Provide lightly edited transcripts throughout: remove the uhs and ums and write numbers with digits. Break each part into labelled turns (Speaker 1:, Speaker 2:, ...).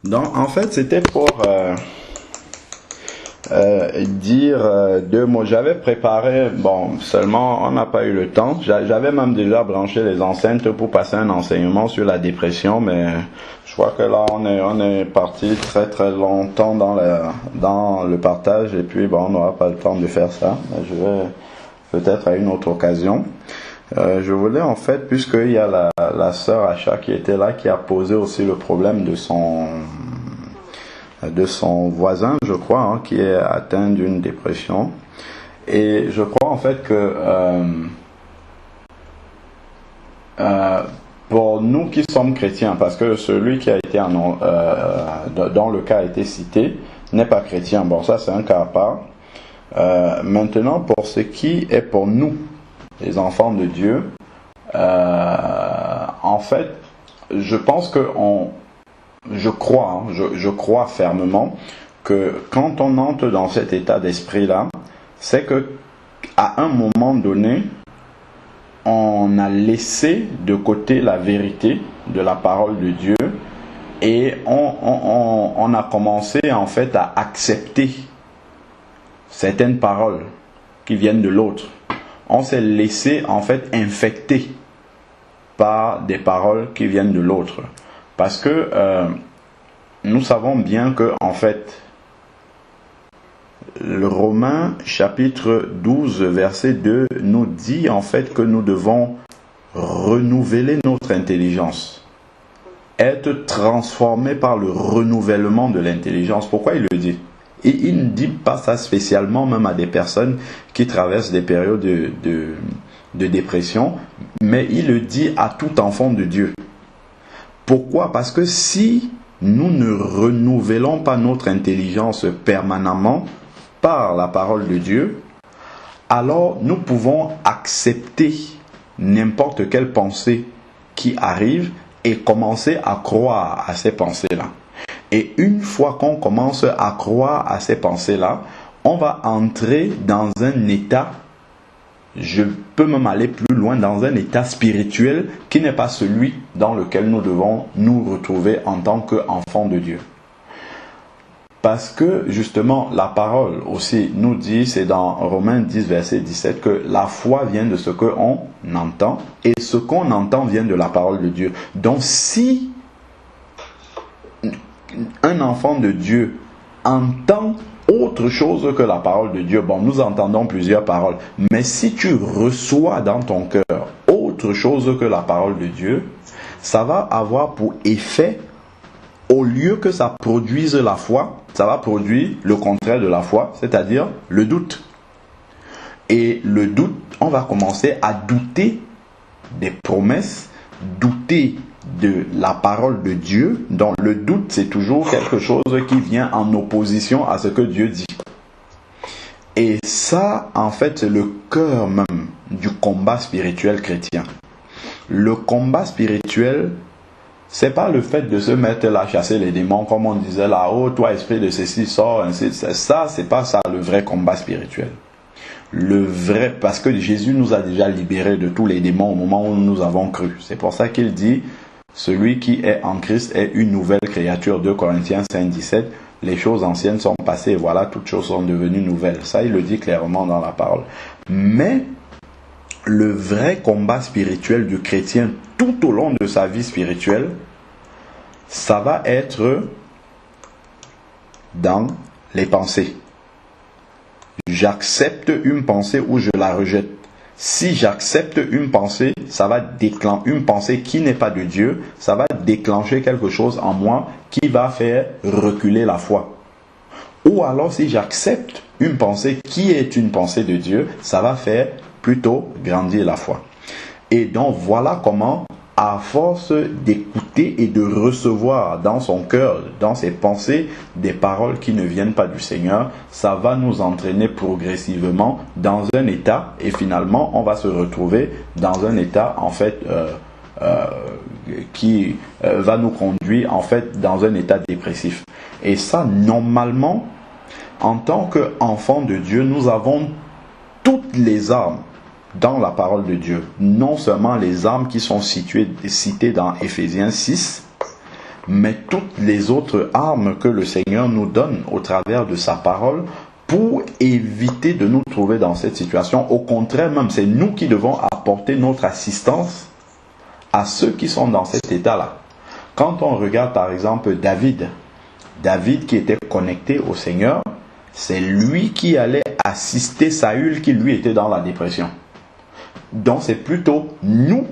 Speaker 1: Donc, en fait, c'était pour dire deux mots. J'avais préparé, bon, seulement on n'a pas eu le temps. J'avais même déjà branché les enceintes pour passer un enseignement sur la dépression, mais je crois que là, on est parti très très longtemps dans le partage, et puis bon, on n'aura pas le temps de faire ça. Je vais peut-être à une autre occasion. Je voulais en fait, puisqu'il y a la sœur Acha qui était là, qui a posé aussi le problème de son voisin, je crois, hein, qui est atteint d'une dépression. Et je crois en fait que pour nous qui sommes chrétiens, parce que celui qui a été dont le cas a été cité n'est pas chrétien. Bon, ça c'est un cas à part. Maintenant, pour ce qui est pour nous, les enfants de Dieu, en fait, je pense que je crois fermement que quand on entre dans cet état d'esprit-là, c'est que à un moment donné, on a laissé de côté la vérité de la parole de Dieu et on a commencé en fait à accepter certaines paroles qui viennent de l'autre. On s'est laissé en fait infecter par des paroles qui viennent de l'autre. Parce que nous savons bien que en fait, le Romains chapitre 12 verset 2 nous dit en fait que nous devons renouveler notre intelligence. Être transformé par le renouvellement de l'intelligence. Pourquoi il le dit ? Et il ne dit pas ça spécialement même à des personnes qui traversent des périodes de dépression, mais il le dit à tout enfant de Dieu. Pourquoi ? Parce que si nous ne renouvelons pas notre intelligence permanemment par la parole de Dieu, alors nous pouvons accepter n'importe quelle pensée qui arrive et commencer à croire à ces pensées-là. Et une fois qu'on commence à croire à ces pensées-là, on va entrer dans un état, je peux même aller plus loin, dans un état spirituel qui n'est pas celui dans lequel nous devons nous retrouver en tant qu'enfants de Dieu. Parce que justement, la parole aussi nous dit, c'est dans Romains 10, verset 17, que la foi vient de ce qu'on entend, et ce qu'on entend vient de la parole de Dieu. Donc si un enfant de Dieu entend autre chose que la parole de Dieu, bon, nous entendons plusieurs paroles, mais si tu reçois dans ton cœur autre chose que la parole de Dieu, ça va avoir pour effet, au lieu que ça produise la foi, ça va produire le contraire de la foi, c'est-à-dire le doute. Et le doute, on va commencer à douter des promesses, douter de la parole de Dieu. Donc le doute, c'est toujours quelque chose qui vient en opposition à ce que Dieu dit. Et ça, en fait, c'est le cœur même du combat spirituel chrétien. Le combat spirituel, c'est pas le fait de se mettre là à chasser les démons, comme on disait là, oh toi esprit de ceci sort, ainsi. Ça, c'est pas ça le vrai combat spirituel. Le vrai, parce que Jésus nous a déjà libérés de tous les démons au moment où nous avons cru. C'est pour ça qu'il dit, celui qui est en Christ est une nouvelle créature. 2 Corinthiens 5,17. Les choses anciennes sont passées et voilà, toutes choses sont devenues nouvelles. Ça, il le dit clairement dans la parole. Mais le vrai combat spirituel du chrétien tout au long de sa vie spirituelle, ça va être dans les pensées. J'accepte une pensée ou je la rejette. Si j'accepte une pensée, ça va déclencher une pensée qui n'est pas de Dieu, ça va déclencher quelque chose en moi qui va faire reculer la foi. Ou alors si j'accepte une pensée qui est une pensée de Dieu, ça va faire plutôt grandir la foi. Et donc voilà comment, à force d'écouter et de recevoir dans son cœur, dans ses pensées, des paroles qui ne viennent pas du Seigneur, ça va nous entraîner progressivement dans un état, et finalement on va se retrouver dans un état en fait qui va nous conduire en fait dans un état dépressif. Et ça, normalement, en tant qu'enfants de Dieu, nous avons toutes les armes dans la parole de Dieu. Non seulement les armes qui sont citées dans Éphésiens 6, mais toutes les autres armes que le Seigneur nous donne au travers de sa parole pour éviter de nous trouver dans cette situation. Au contraire, même, c'est nous qui devons apporter notre assistance à ceux qui sont dans cet état-là. Quand on regarde par exemple David qui était connecté au Seigneur, c'est lui qui allait assister Saül qui lui était dans la dépression. Donc c'est plutôt nous,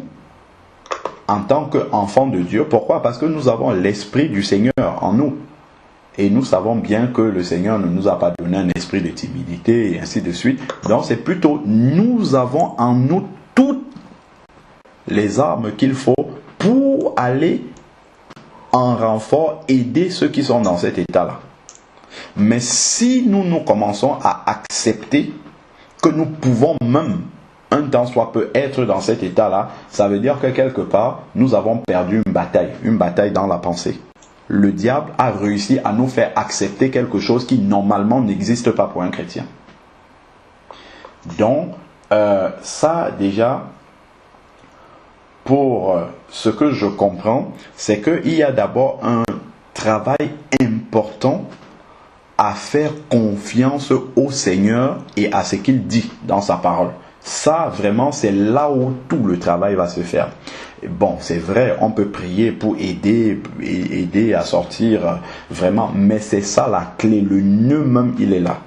Speaker 1: en tant qu'enfants de Dieu. Pourquoi? Parce que nous avons l'esprit du Seigneur en nous. Et nous savons bien que le Seigneur ne nous a pas donné un esprit de timidité et ainsi de suite. Donc c'est plutôt nous avons en nous toutes les armes qu'il faut pour aller en renfort, aider ceux qui sont dans cet état-là. Mais si nous commençons à accepter que nous pouvons même un temps soit peu être dans cet état-là, ça veut dire que quelque part, nous avons perdu une bataille dans la pensée. Le diable a réussi à nous faire accepter quelque chose qui normalement n'existe pas pour un chrétien. Donc, ça déjà, pour ce que je comprends, c'est qu'il y a d'abord un travail important à faire confiance au Seigneur et à ce qu'il dit dans sa parole. Ça, vraiment, c'est là où tout le travail va se faire. Bon, c'est vrai, on peut prier pour aider à sortir vraiment, mais c'est ça la clé, le nœud même, il est là.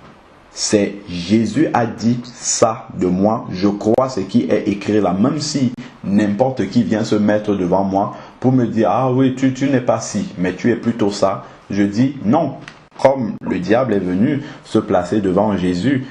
Speaker 1: C'est Jésus a dit ça de moi, je crois ce qui est écrit là, même si n'importe qui vient se mettre devant moi pour me dire, ah oui, tu n'es pas ci, mais tu es plutôt ça. Je dis non, comme le diable est venu se placer devant Jésus.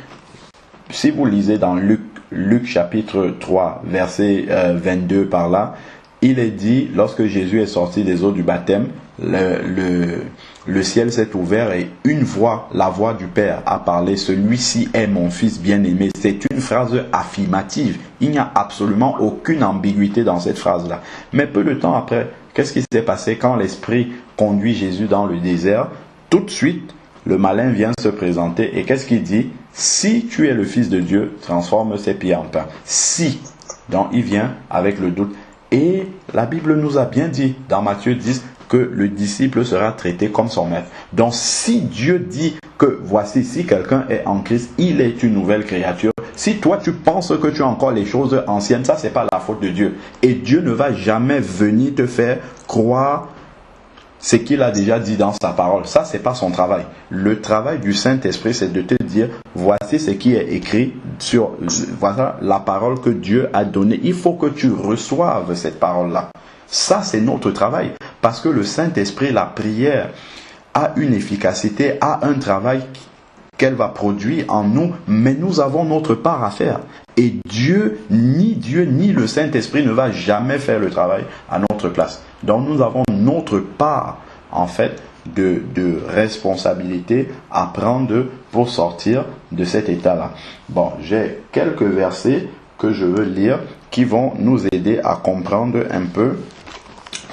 Speaker 1: Si vous lisez dans Luc chapitre 3, verset 22 par là, il est dit, lorsque Jésus est sorti des eaux du baptême, le ciel s'est ouvert et une voix, la voix du Père a parlé, celui-ci est mon fils bien-aimé. C'est une phrase affirmative. Il n'y a absolument aucune ambiguïté dans cette phrase-là. Mais peu de temps après, qu'est-ce qui s'est passé quand l'Esprit conduit Jésus dans le désert? Tout de suite, le malin vient se présenter et qu'est-ce qu'il dit? Si tu es le Fils de Dieu, transforme ces pierres en pain. Si. Donc il vient avec le doute. Et la Bible nous a bien dit dans Matthieu 10 que le disciple sera traité comme son maître. Donc si Dieu dit que voici, si quelqu'un est en Christ, il est une nouvelle créature. Si toi tu penses que tu as encore les choses anciennes, ça c'est pas la faute de Dieu. Et Dieu ne va jamais venir te faire croire ce qu'il a déjà dit dans sa parole. Ça, c'est pas son travail. Le travail du Saint-Esprit, c'est de te dire, voici ce qui est écrit sur, voilà la parole que Dieu a donnée. Il faut que tu reçoives cette parole-là. Ça, c'est notre travail. Parce que le Saint-Esprit, la prière, a une efficacité, a un travail qu'elle va produire en nous, mais nous avons notre part à faire. Et Dieu ni le Saint-Esprit ne va jamais faire le travail à notre place. Donc nous avons notre part, en fait, de responsabilité à prendre pour sortir de cet état-là. Bon, j'ai quelques versets que je veux lire qui vont nous aider à comprendre un peu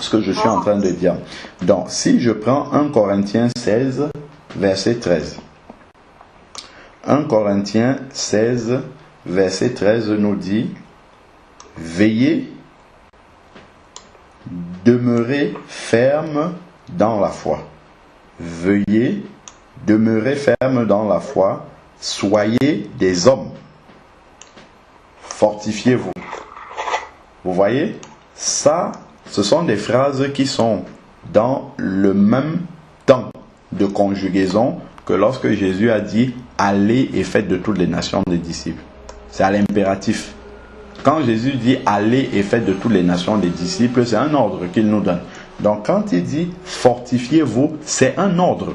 Speaker 1: ce que je suis en train de dire. Donc, si je prends 1 Corinthiens 16, verset 13. 1 Corinthiens 16, verset 13 nous dit, « Veillez, demeurez ferme dans la foi. Veuillez demeurer ferme dans la foi. Soyez des hommes. Fortifiez-vous. » Vous voyez, ça, ce sont des phrases qui sont dans le même temps de conjugaison que lorsque Jésus a dit « Allez et faites de toutes les nations des disciples ». C'est à l'impératif. Quand Jésus dit « Allez et faites de toutes les nations des disciples », c'est un ordre qu'il nous donne. Donc quand il dit « Fortifiez-vous », c'est un ordre.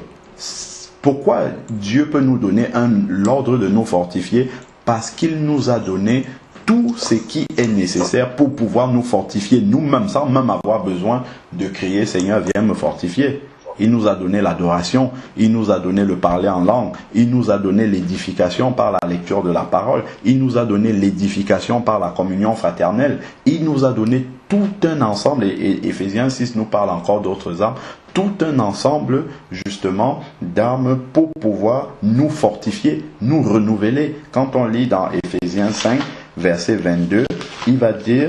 Speaker 1: Pourquoi Dieu peut nous donner l'ordre de nous fortifier? Parce qu'il nous a donné tout ce qui est nécessaire pour pouvoir nous fortifier nous-mêmes, sans même avoir besoin de crier « Seigneur, viens me fortifier ». Il nous a donné l'adoration, il nous a donné le parler en langue, il nous a donné l'édification par la lecture de la parole, il nous a donné l'édification par la communion fraternelle, il nous a donné tout un ensemble, et Éphésiens 6 nous parle encore d'autres armes, tout un ensemble justement d'armes pour pouvoir nous fortifier, nous renouveler. Quand on lit dans Éphésiens 5, verset 22, il va dire...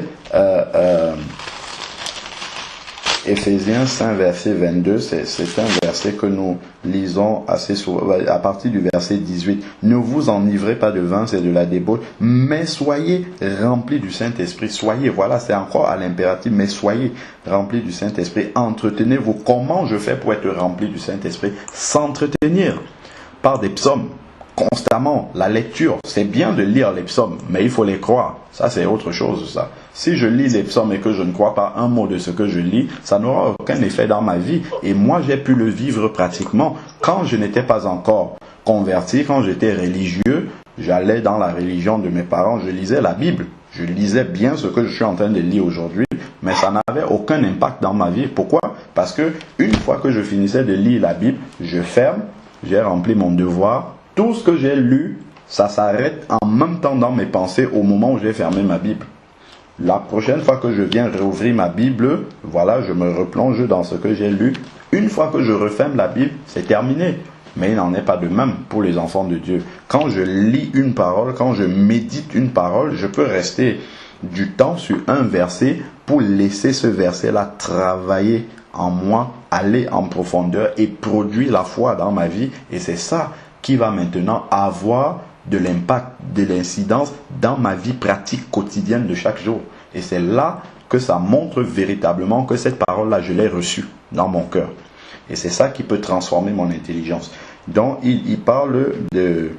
Speaker 1: Éphésiens 5, verset 22, c'est un verset que nous lisons assez souvent, à partir du verset 18. Ne vous enivrez pas de vin, c'est de la débauche, mais soyez remplis du Saint-Esprit. Soyez, voilà, c'est encore à l'impératif, mais soyez remplis du Saint-Esprit. Entretenez-vous. Comment je fais pour être rempli du Saint-Esprit? S'entretenir par des psaumes. Constamment, la lecture, c'est bien de lire les psaumes, mais il faut les croire. Ça, c'est autre chose, ça. Si je lis les psaumes et que je ne crois pas un mot de ce que je lis, ça n'aura aucun effet dans ma vie. Et moi, j'ai pu le vivre pratiquement quand je n'étais pas encore converti, quand j'étais religieux. J'allais dans la religion de mes parents, je lisais la Bible. Je lisais bien ce que je suis en train de lire aujourd'hui, mais ça n'avait aucun impact dans ma vie. Pourquoi? Parce que une fois que je finissais de lire la Bible, je ferme, j'ai rempli mon devoir. Tout ce que j'ai lu, ça s'arrête en même temps dans mes pensées au moment où j'ai fermé ma Bible. La prochaine fois que je viens rouvrir ma Bible, voilà, je me replonge dans ce que j'ai lu. Une fois que je referme la Bible, c'est terminé. Mais il n'en est pas de même pour les enfants de Dieu. Quand je lis une parole, quand je médite une parole, je peux rester du temps sur un verset pour laisser ce verset-là travailler en moi, aller en profondeur et produire la foi dans ma vie. Et c'est ça qui va maintenant avoir de l'impact, de l'incidence dans ma vie pratique quotidienne de chaque jour. Et c'est là que ça montre véritablement que cette parole-là, je l'ai reçue dans mon cœur. Et c'est ça qui peut transformer mon intelligence. Donc, il parle des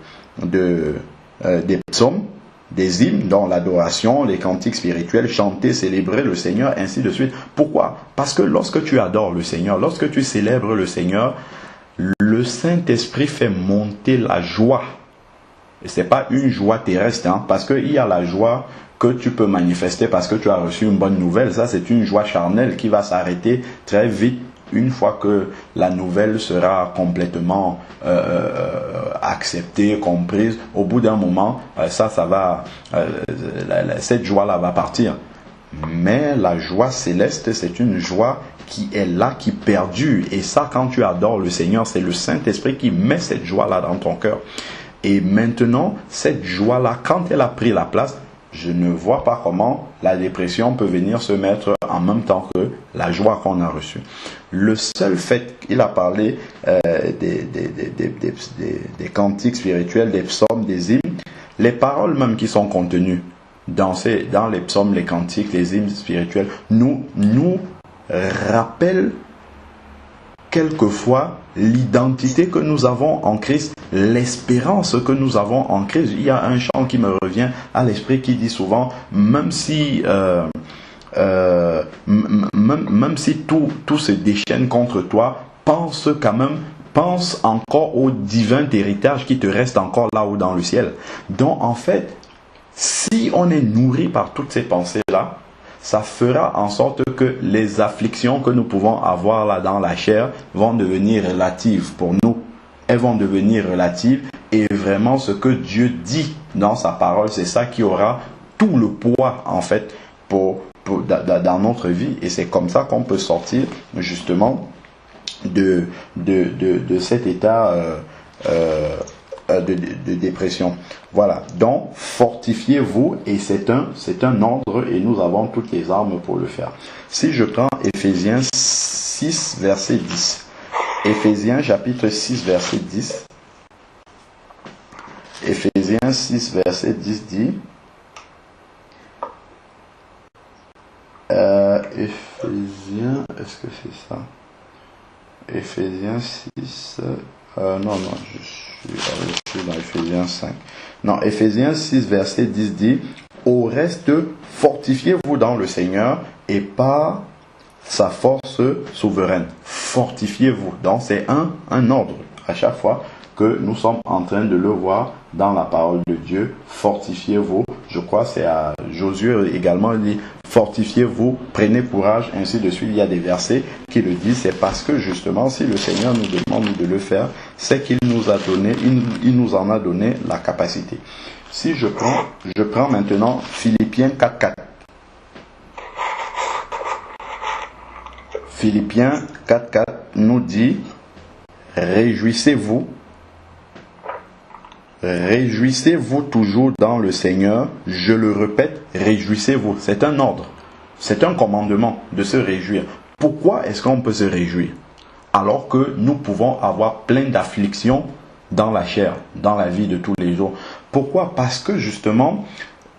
Speaker 1: psaumes, des hymnes, dont l'adoration, les cantiques spirituels, chanter, célébrer le Seigneur, ainsi de suite. Pourquoi? Parce que lorsque tu adores le Seigneur, lorsque tu célèbres le Seigneur, le Saint-Esprit fait monter la joie. Et ce n'est pas une joie terrestre, parce qu'il y a la joie que tu peux manifester parce que tu as reçu une bonne nouvelle. Ça, c'est une joie charnelle qui va s'arrêter très vite une fois que la nouvelle sera complètement acceptée, comprise. Au bout d'un moment, cette joie-là va partir. Mais la joie céleste, c'est une joie qui est là, qui perdure. Et ça, quand tu adores le Seigneur, c'est le Saint-Esprit qui met cette joie-là dans ton cœur. Et maintenant, cette joie-là, quand elle a pris la place, je ne vois pas comment la dépression peut venir se mettre en même temps que la joie qu'on a reçue. Le seul fait qu'il a parlé des cantiques spirituels, des psaumes, des hymnes, les paroles même qui sont contenues dans les psaumes, les cantiques, les hymnes spirituels, nous rappellent quelquefois l'identité que nous avons en Christ, l'espérance que nous avons en Christ. Il y a un chant qui me revient à l'esprit qui dit souvent, même si tout se déchaîne contre toi, pense encore au divin héritage qui te reste encore là-haut dans le ciel. Donc en fait, si on est nourri par toutes ces pensées-là, ça fera en sorte que les afflictions que nous pouvons avoir là dans la chair vont devenir relatives pour nous. Elles vont devenir relatives et vraiment ce que Dieu dit dans sa parole, c'est ça qui aura tout le poids en fait dans notre vie. Et c'est comme ça qu'on peut sortir justement de cet état de dépression. Voilà, donc fortifiez-vous et c'est un ordre et nous avons toutes les armes pour le faire. Si je prends Éphésiens 6 verset 10, Éphésiens chapitre 6 verset 10, Éphésiens 6 verset 10 dit, Éphésiens, est-ce que c'est ça? Éphésiens 6, non, je suis dans Éphésiens 5. Non, Éphésiens 6, verset 10 dit, au reste, fortifiez-vous dans le Seigneur et par sa force souveraine. Fortifiez-vous. Donc, c'est un ordre à chaque fois que nous sommes en train de le voir dans la parole de Dieu. Fortifiez-vous. Je crois c'est à Josué également, il dit, fortifiez-vous, prenez courage, ainsi de suite. Il y a des versets qui le disent. C'est parce que justement, si le Seigneur nous demande de le faire, c'est qu'il nous a donné, il nous en a donné la capacité. Si je prends maintenant Philippiens 4.4. Philippiens 4.4 nous dit, réjouissez-vous toujours dans le Seigneur. Je le répète, réjouissez-vous. C'est un ordre, c'est un commandement de se réjouir. Pourquoi est-ce qu'on peut se réjouir alors que nous pouvons avoir plein d'afflictions dans la chair, dans la vie de tous les jours? Pourquoi? Parce que justement,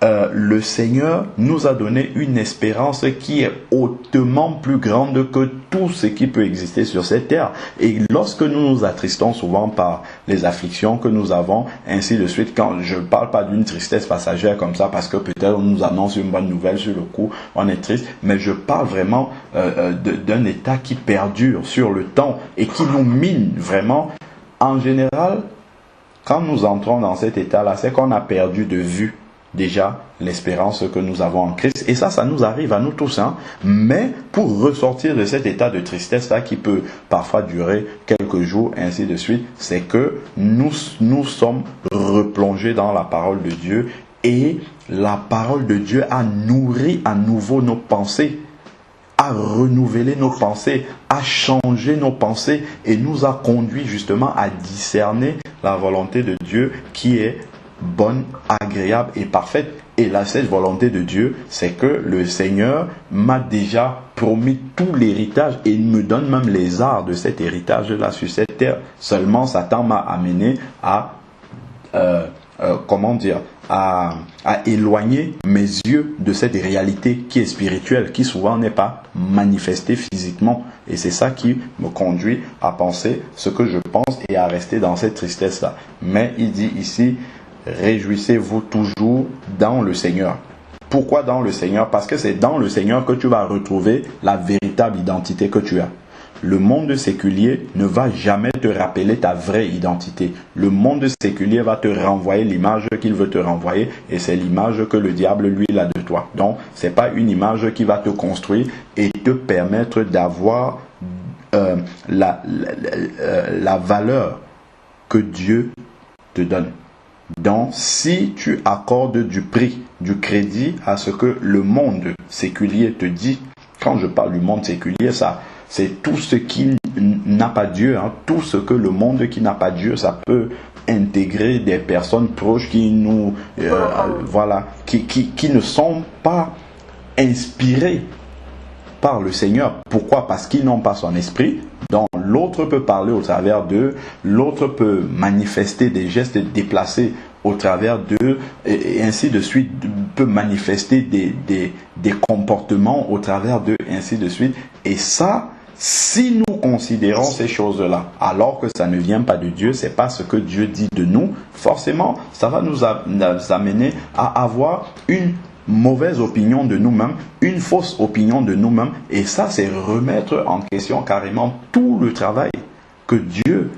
Speaker 1: le Seigneur nous a donné une espérance qui est hautement plus grande que tout ce qui peut exister sur cette terre. Et lorsque nous nous attristons souvent par les afflictions que nous avons, ainsi de suite, quand je ne parle pas d'une tristesse passagère comme ça, parce que peut-être on nous annonce une bonne nouvelle sur le coup, on est triste, mais je parle vraiment d'un état qui perdure sur le temps et qui nous mine vraiment. En général, quand nous entrons dans cet état-là, c'est qu'on a perdu de vue déjà l'espérance que nous avons en Christ. Et ça nous arrive à nous tous. Mais pour ressortir de cet état de tristesse-là qui peut parfois durer quelques jours, ainsi de suite, c'est que nous sommes replongés dans la parole de Dieu et la parole de Dieu a nourri à nouveau nos pensées, a renouvelé nos pensées, a changé nos pensées et nous a conduit justement à discerner la volonté de Dieu qui est bonne, agréable et parfaite. Et cette volonté de Dieu, c'est que le Seigneur m'a déjà promis tout l'héritage et il me donne même les arts de cet héritage-là sur cette terre. Seulement, Satan m'a amené à éloigner mes yeux de cette réalité qui est spirituelle, qui souvent n'est pas manifestée physiquement. Et c'est ça qui me conduit à penser ce que je pense et à rester dans cette tristesse-là. Mais il dit ici, réjouissez-vous toujours dans le Seigneur. Pourquoi dans le Seigneur? Parce que c'est dans le Seigneur que tu vas retrouver la véritable identité que tu as. Le monde séculier ne va jamais te rappeler ta vraie identité. Le monde séculier va te renvoyer l'image qu'il veut te renvoyer et c'est l'image que le diable lui a de toi. Donc, ce n'est pas une image qui va te construire et te permettre d'avoir la valeur que Dieu te donne. Donc, si tu accordes du prix, du crédit à ce que le monde séculier te dit, quand je parle du monde séculier, ça, c'est tout ce qui n'a pas Dieu, tout ce que le monde qui n'a pas Dieu, ça peut intégrer des personnes proches qui nous, qui ne sont pas inspirées par le Seigneur. Pourquoi? Parce qu'ils n'ont pas son esprit. Donc l'autre peut parler au travers d'eux, l'autre peut manifester des gestes déplacés au travers d'eux, et ainsi de suite, peut manifester des comportements au travers d'eux, ainsi de suite. Et ça, si nous considérons ces choses-là, alors que ça ne vient pas de Dieu, c'est pas ce que Dieu dit de nous, forcément, ça va nous amener à avoir une mauvaise opinion de nous-mêmes, une fausse opinion de nous-mêmes, et ça c'est remettre en question carrément tout le travail que Dieu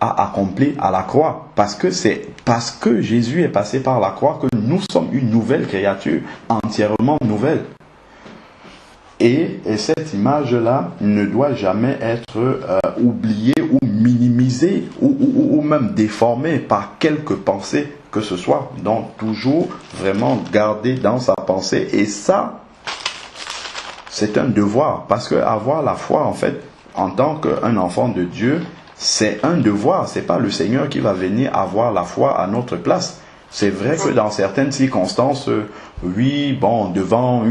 Speaker 1: a accompli à la croix, parce que c'est parce que Jésus est passé par la croix que nous sommes une nouvelle créature, entièrement nouvelle. Et cette image-là ne doit jamais être oubliée ou minimisée ou même déformée par quelque pensée que ce soit. Donc toujours vraiment garder dans sa pensée. Et ça, c'est un devoir. Parce que avoir la foi, en fait, en tant qu'un enfant de Dieu, c'est un devoir. C'est pas le Seigneur qui va venir avoir la foi à notre place. C'est vrai que dans certaines circonstances, oui, bon, devant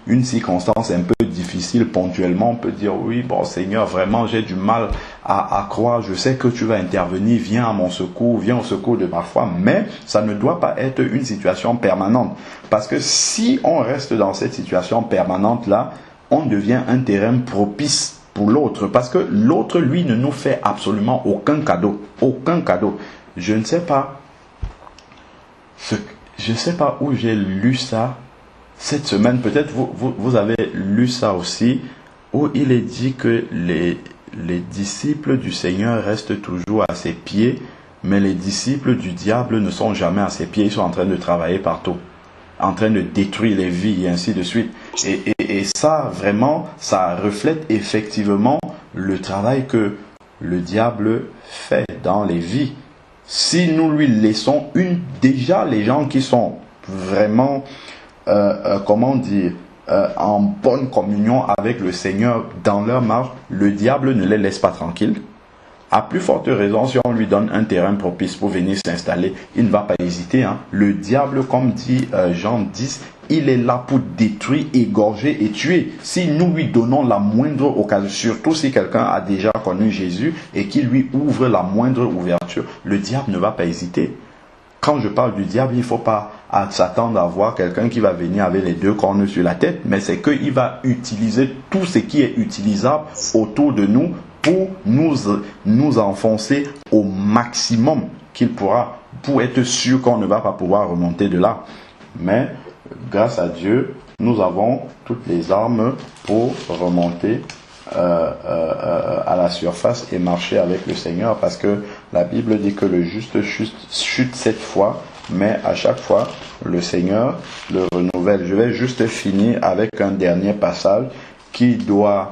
Speaker 1: une circonstance un peu difficile ponctuellement, on peut dire, oui, bon, Seigneur, vraiment, j'ai du mal à croire, je sais que tu vas intervenir, viens à mon secours, viens au secours de ma foi, mais ça ne doit pas être une situation permanente. Parce que si on reste dans cette situation permanente-là, on devient un terrain propice pour l'autre, parce que l'autre, lui, ne nous fait absolument aucun cadeau. Aucun cadeau. Je ne sais pas où j'ai lu ça cette semaine, peut-être vous avez lu ça aussi, où il est dit que les disciples du Seigneur restent toujours à ses pieds, mais les disciples du diable ne sont jamais à ses pieds, ils sont en train de travailler partout, en train de détruire les vies et ainsi de suite. Et ça, vraiment, ça reflète effectivement le travail que le diable fait dans les vies. Si nous lui laissons déjà les gens qui sont vraiment, en bonne communion avec le Seigneur dans leur marche, le diable ne les laisse pas tranquilles. À plus forte raison, si on lui donne un terrain propice pour venir s'installer, il ne va pas hésiter. Le diable, comme dit Jean 10, il est là pour détruire, égorger et tuer. Si nous lui donnons la moindre occasion, surtout si quelqu'un a déjà connu Jésus et qu'il lui ouvre la moindre ouverture, le diable ne va pas hésiter. Quand je parle du diable, il ne faut pas s'attendre à voir quelqu'un qui va venir avec les deux cornes sur la tête, mais c'est qu'il va utiliser tout ce qui est utilisable autour de nous pour nous enfoncer au maximum qu'il pourra, pour être sûr qu'on ne va pas pouvoir remonter de là. Mais grâce à Dieu, nous avons toutes les armes pour remonter à la surface et marcher avec le Seigneur, parce que la Bible dit que le juste chute 7 fois, mais à chaque fois le Seigneur le renouvelle. Je vais juste finir avec un dernier passage qui doit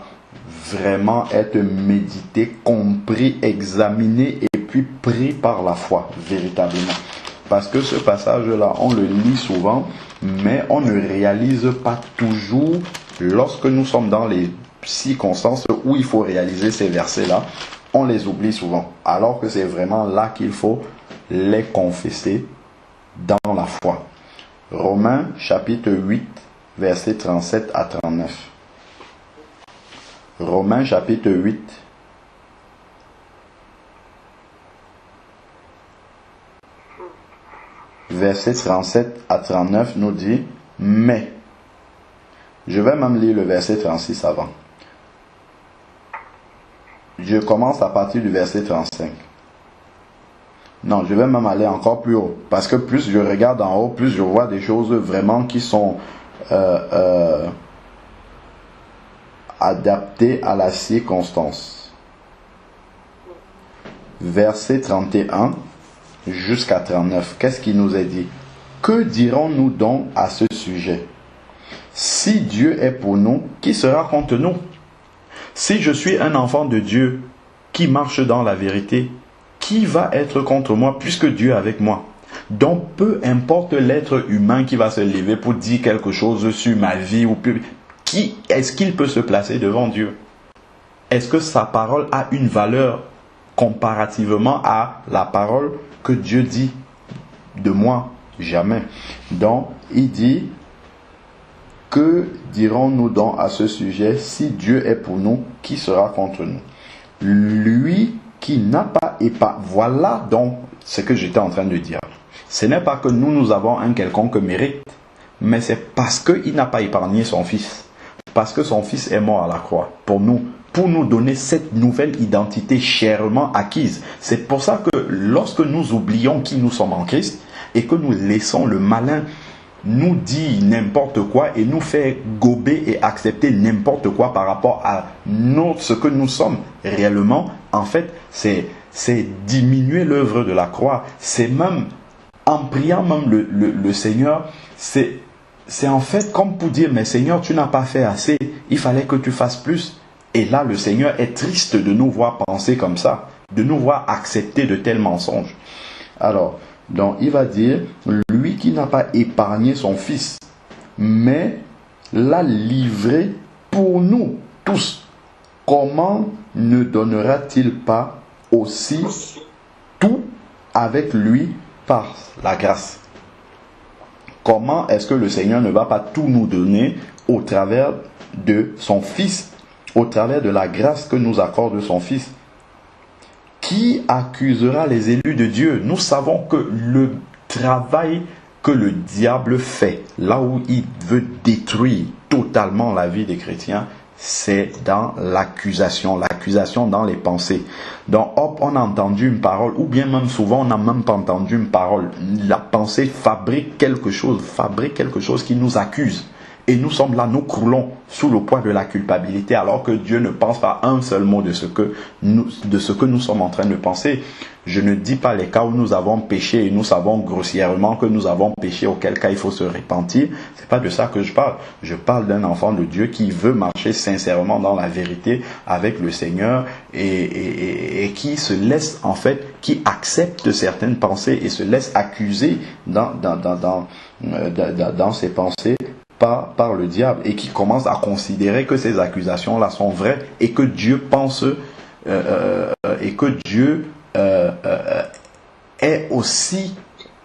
Speaker 1: vraiment être médité, compris, examiné et puis pris par la foi véritablement, parce que ce passage-là on le lit souvent, mais on ne réalise pas toujours lorsque nous sommes dans les circonstances où il faut réaliser ces versets-là. On les oublie souvent, alors que c'est vraiment là qu'il faut les confesser dans la foi. Romains chapitre 8, versets 37 à 39. Romains chapitre 8, versets 37 à 39 nous dit, mais, je vais même lire le verset 36 avant. Je commence à partir du verset 35. Non, je vais même aller encore plus haut. Parce que plus je regarde en haut, plus je vois des choses vraiment qui sont adaptées à la circonstance. Verset 31 jusqu'à 39. Qu'est-ce qui nous est dit? Que dirons-nous donc à ce sujet? Si Dieu est pour nous, qui sera contre nous? Si je suis un enfant de Dieu qui marche dans la vérité, qui va être contre moi puisque Dieu est avec moi? Donc peu importe l'être humain qui va se lever pour dire quelque chose sur ma vie, ou qui est-ce qu'il peut se placer devant Dieu? Est-ce que sa parole a une valeur comparativement à la parole que Dieu dit de moi? Jamais. Donc il dit, que dirons-nous donc à ce sujet? Si Dieu est pour nous, qui sera contre nous? Lui qui n'a pas épargné. Voilà donc ce que j'étais en train de dire. Ce n'est pas que nous avons un quelconque mérite, mais c'est parce qu'il n'a pas épargné son fils. Parce que son fils est mort à la croix pour nous donner cette nouvelle identité chèrement acquise. C'est pour ça que lorsque nous oublions qui nous sommes en Christ et que nous laissons le malin nous dit n'importe quoi et nous fait gober et accepter n'importe quoi par rapport à ce que nous sommes réellement, en fait, c'est diminuer l'œuvre de la croix. C'est même, en priant même le Seigneur, c'est en fait comme pour dire, mais Seigneur, tu n'as pas fait assez, il fallait que tu fasses plus. Et là, le Seigneur est triste de nous voir penser comme ça, de nous voir accepter de tels mensonges. Alors, donc il va dire, lui qui n'a pas épargné son fils, mais l'a livré pour nous tous, comment ne donnera-t-il pas aussi tout avec lui par la grâce? Comment est-ce que le Seigneur ne va pas tout nous donner au travers de son fils, au travers de la grâce que nous accorde son fils? Qui accusera les élus de Dieu? Nous savons que le travail que le diable fait, là où il veut détruire totalement la vie des chrétiens, c'est dans l'accusation dans les pensées. Donc, hop, on a entendu une parole, ou bien même souvent, on n'a même pas entendu une parole. La pensée fabrique quelque chose qui nous accuse. Et nous sommes là, nous croulons sous le poids de la culpabilité, alors que Dieu ne pense pas un seul mot de ce que nous sommes en train de penser. Je ne dis pas les cas où nous avons péché et nous savons grossièrement que nous avons péché, auquel cas il faut se repentir. C'est pas de ça que je parle. Je parle d'un enfant de Dieu qui veut marcher sincèrement dans la vérité avec le Seigneur et qui se laisse, en fait, qui accepte certaines pensées et se laisse accuser dans ses pensées par le diable, et qui commence à considérer que ces accusations-là sont vraies et que Dieu pense et que Dieu est aussi,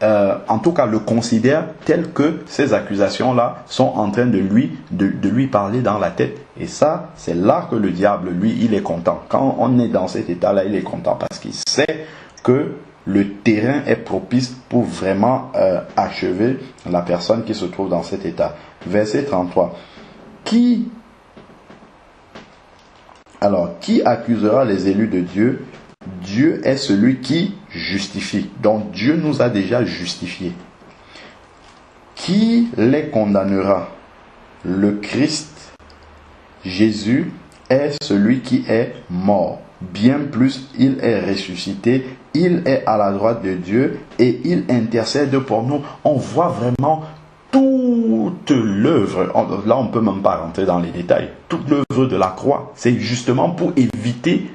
Speaker 1: en tout cas le considère tel que ces accusations-là sont en train de lui parler dans la tête. Et ça, c'est là que le diable, lui, il est content. Quand on est dans cet état-là, il est content parce qu'il sait que le terrain est propice pour vraiment achever la personne qui se trouve dans cet état. Verset 33. Qui accusera les élus de Dieu? Dieu est celui qui justifie. Donc Dieu nous a déjà justifiés. Qui les condamnera? Le Christ, Jésus, est celui qui est mort. Bien plus, il est ressuscité, il est à la droite de Dieu et il intercède pour nous. On voit vraiment toute l'œuvre. Là, on ne peut même pas rentrer dans les détails. Toute l'œuvre de la croix, c'est justement pour éviter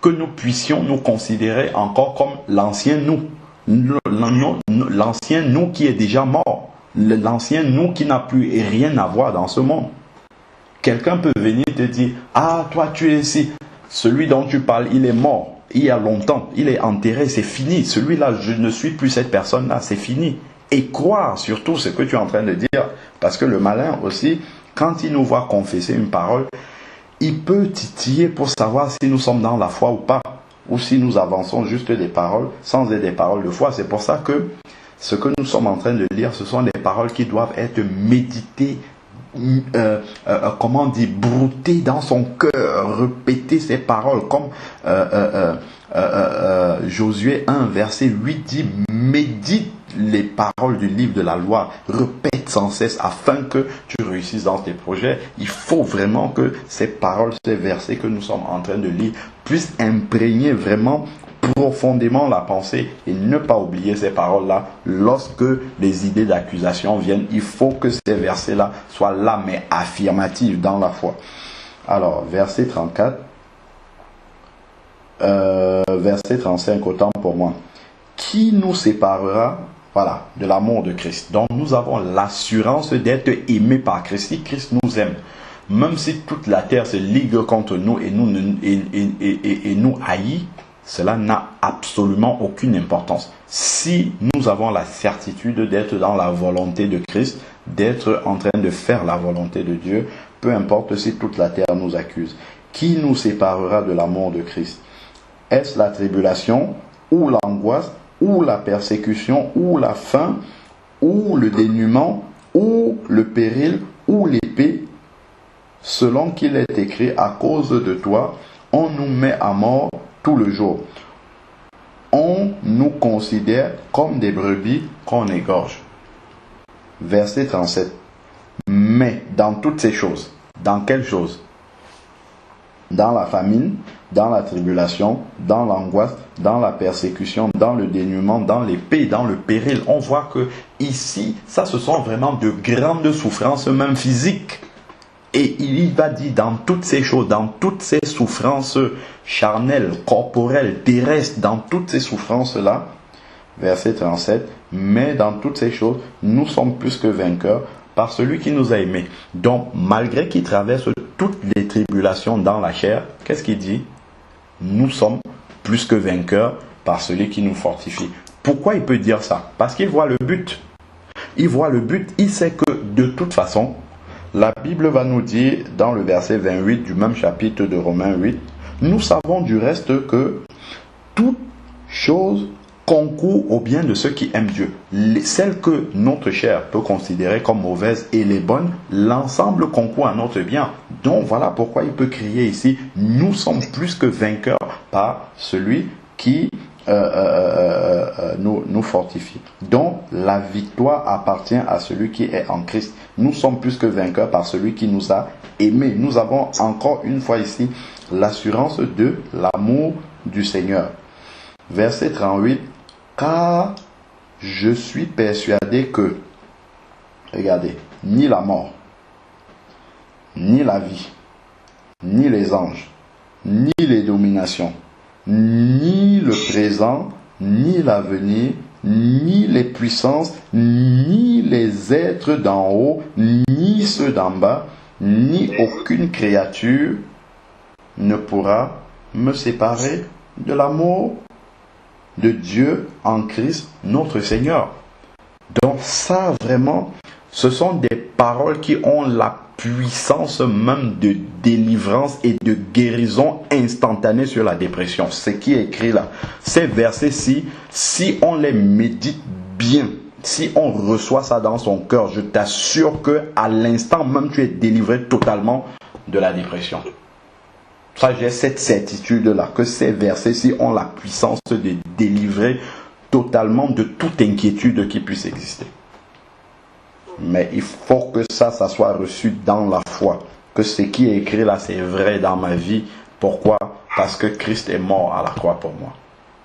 Speaker 1: que nous puissions nous considérer encore comme l'ancien nous. L'ancien nous qui est déjà mort. L'ancien nous qui n'a plus rien à voir dans ce monde. Quelqu'un peut venir te dire, ah, toi tu es ici. Celui dont tu parles, il est mort. Il y a longtemps. Il est enterré, c'est fini. Celui-là, je ne suis plus cette personne-là, c'est fini. Et croire surtout ce que tu es en train de dire. Parce que le malin aussi, quand il nous voit confesser une parole, il peut titiller pour savoir si nous sommes dans la foi ou pas. Ou si nous avançons juste des paroles sans être des paroles de foi. C'est pour ça que ce que nous sommes en train de lire, ce sont des paroles qui doivent être méditées, broutées dans son cœur, répéter ces paroles comme Josué 1 verset 8 dit, médite les paroles du livre de la loi, répète sans cesse afin que tu réussisses dans tes projets. Il faut vraiment que ces paroles, ces versets que nous sommes en train de lire puissent imprégner vraiment profondément la pensée et ne pas oublier ces paroles-là lorsque les idées d'accusation viennent. Il faut que ces versets-là soient là mais affirmatifs dans la foi. Alors, verset 34, verset 35, autant pour moi. Qui nous séparera, voilà, de l'amour de Christ? Donc nous avons l'assurance d'être aimés par Christ. Si Christ nous aime, même si toute la terre se ligue contre nous et nous haït, cela n'a absolument aucune importance. Si nous avons la certitude d'être dans la volonté de Christ, d'être en train de faire la volonté de Dieu, peu importe si toute la terre nous accuse. Qui nous séparera de l'amour de Christ? Est-ce la tribulation ou l'angoisse ou la persécution ou la faim ou le dénuement ou le péril ou l'épée? Selon qu'il est écrit, à cause de toi, on nous met à mort tout le jour. On nous considère comme des brebis qu'on égorge. Verset 37. Mais dans toutes ces choses, dans quelles choses? Dans la famine, dans la tribulation, dans l'angoisse, dans la persécution, dans le dénuement, dans l'épée, dans le péril. On voit que ici, ça ce sont vraiment de grandes souffrances, même physiques. Et il va dire dans toutes ces choses, dans toutes ces souffrances charnelles, corporelles, terrestres, dans toutes ces souffrances-là, verset 37, mais dans toutes ces choses, nous sommes plus que vainqueurs par celui qui nous a aimés. Donc, malgré qu'il traverse toutes les tribulations dans la chair, qu'est-ce qu'il dit? Nous sommes plus que vainqueurs par celui qui nous fortifie. Pourquoi il peut dire ça? Parce qu'il voit le but. Il voit le but, il sait que de toute façon, la Bible va nous dire dans le verset 28 du même chapitre de Romains 8, nous savons du reste que toute chose concourt au bien de ceux qui aiment Dieu. Celles que notre chair peut considérer comme mauvaises et les bonnes, l'ensemble concourt à notre bien. Donc voilà pourquoi il peut crier ici, nous sommes plus que vainqueurs par celui qui nous fortifie. Donc la victoire appartient à celui qui est en Christ. Nous sommes plus que vainqueurs par celui qui nous a aimés. Nous avons encore une fois ici l'assurance de l'amour du Seigneur. Verset 38. Car je suis persuadé que, regardez, ni la mort, ni la vie, ni les anges, ni les dominations, ni le présent, ni l'avenir, ni les puissances, ni les êtres d'en haut, ni ceux d'en bas, ni aucune créature ne pourra me séparer de l'amour de Dieu en Christ notre Seigneur. Donc ça vraiment, ce sont des paroles qui ont la puissance même de délivrance et de guérison instantanée sur la dépression. Ce qui est écrit là, ces versets-ci, si on les médite bien, si on reçoit ça dans son cœur, je t'assure que à l'instant même tu es délivré totalement de la dépression. Ça, j'ai cette certitude-là, que ces versets-ci ont la puissance de délivrer totalement de toute inquiétude qui puisse exister. Mais il faut que ça soit reçu dans la foi. Que ce qui est écrit là, c'est vrai dans ma vie. Pourquoi? Parce que Christ est mort à la croix pour moi.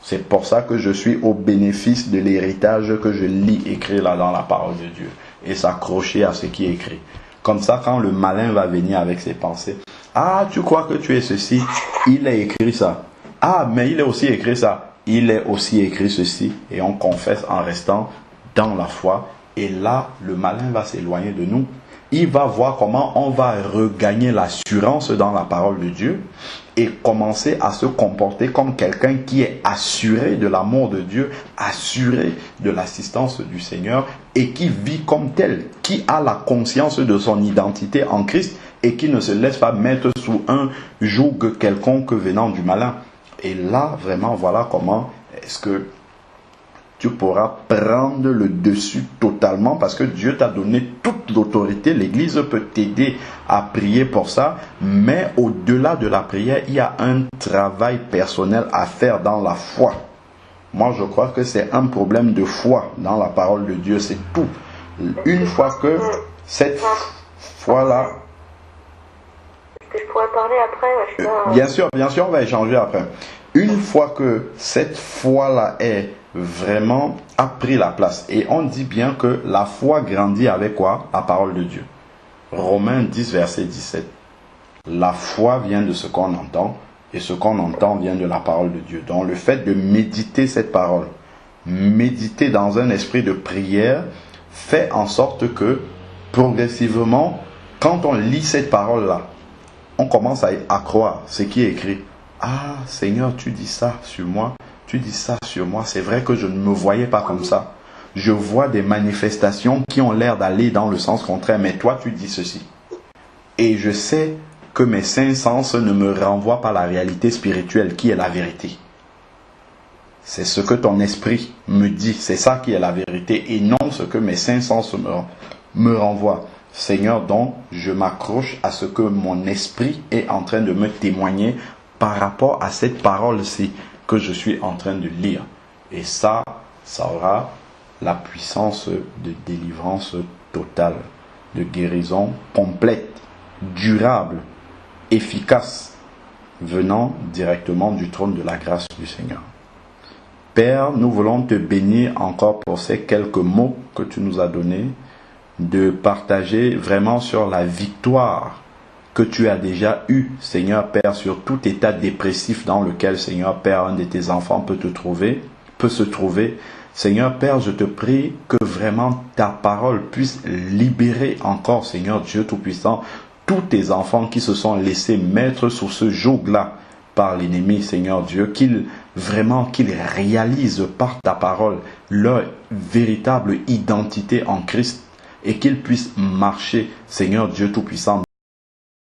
Speaker 1: C'est pour ça que je suis au bénéfice de l'héritage que je lis écrit là dans la parole de Dieu. Et s'accrocher à ce qui est écrit. Comme ça, quand le malin va venir avec ses pensées, ah, tu crois que tu es ceci? Il est écrit ça. Ah, mais il est aussi écrit ça. Il est aussi écrit ceci. Et on confesse en restant dans la foi. Et là, le malin va s'éloigner de nous. Il va voir comment on va regagner l'assurance dans la parole de Dieu et commencer à se comporter comme quelqu'un qui est assuré de l'amour de Dieu, assuré de l'assistance du Seigneur et qui vit comme tel, qui a la conscience de son identité en Christ et qui ne se laisse pas mettre sous un joug quelconque venant du malin. Et là, vraiment, voilà comment est-ce que tu pourras prendre le dessus totalement parce que Dieu t'a donné toute l'autorité. L'Église peut t'aider à prier pour ça. Mais au-delà de la prière, il y a un travail personnel à faire dans la foi. Moi, je crois que c'est un problème de foi dans la parole de Dieu. C'est tout. Une fois que cette foi-là...
Speaker 2: Est-ce que je pourrais parler après?
Speaker 1: Bien sûr, on va échanger après. Une fois que cette foi-là a pris la place. Et on dit bien que la foi grandit avec quoi? La parole de Dieu. Romains 10, verset 17. La foi vient de ce qu'on entend, et ce qu'on entend vient de la parole de Dieu. Donc le fait de méditer cette parole, méditer dans un esprit de prière, fait en sorte que, progressivement, quand on lit cette parole-là, on commence à croire ce qui est écrit. Ah, Seigneur, tu dis ça sur moi. Tu dis ça sur moi. C'est vrai que je ne me voyais pas comme ça. Je vois des manifestations qui ont l'air d'aller dans le sens contraire. Mais toi, tu dis ceci. Et je sais que mes cinq sens ne me renvoient pas la réalité spirituelle qui est la vérité. C'est ce que ton esprit me dit. C'est ça qui est la vérité. Et non ce que mes cinq sens me renvoient. Seigneur, donc, je m'accroche à ce que mon esprit est en train de me témoigner par rapport à cette parole-ci que je suis en train de lire. Et ça aura la puissance de délivrance totale, de guérison complète, durable, efficace, venant directement du trône de la grâce du Seigneur. Père, nous voulons te bénir encore pour ces quelques mots que tu nous as donnés, de partager vraiment sur la victoire que tu as déjà eu, Seigneur Père, sur tout état dépressif dans lequel, Seigneur Père, un de tes enfants peut se trouver. Seigneur Père, je te prie que vraiment ta parole puisse libérer encore, Seigneur Dieu Tout-Puissant, tous tes enfants qui se sont laissés mettre sous ce joug-là par l'ennemi, Seigneur Dieu, qu'ils réalisent par ta parole leur véritable identité en Christ et qu'ils puissent marcher, Seigneur Dieu Tout-Puissant,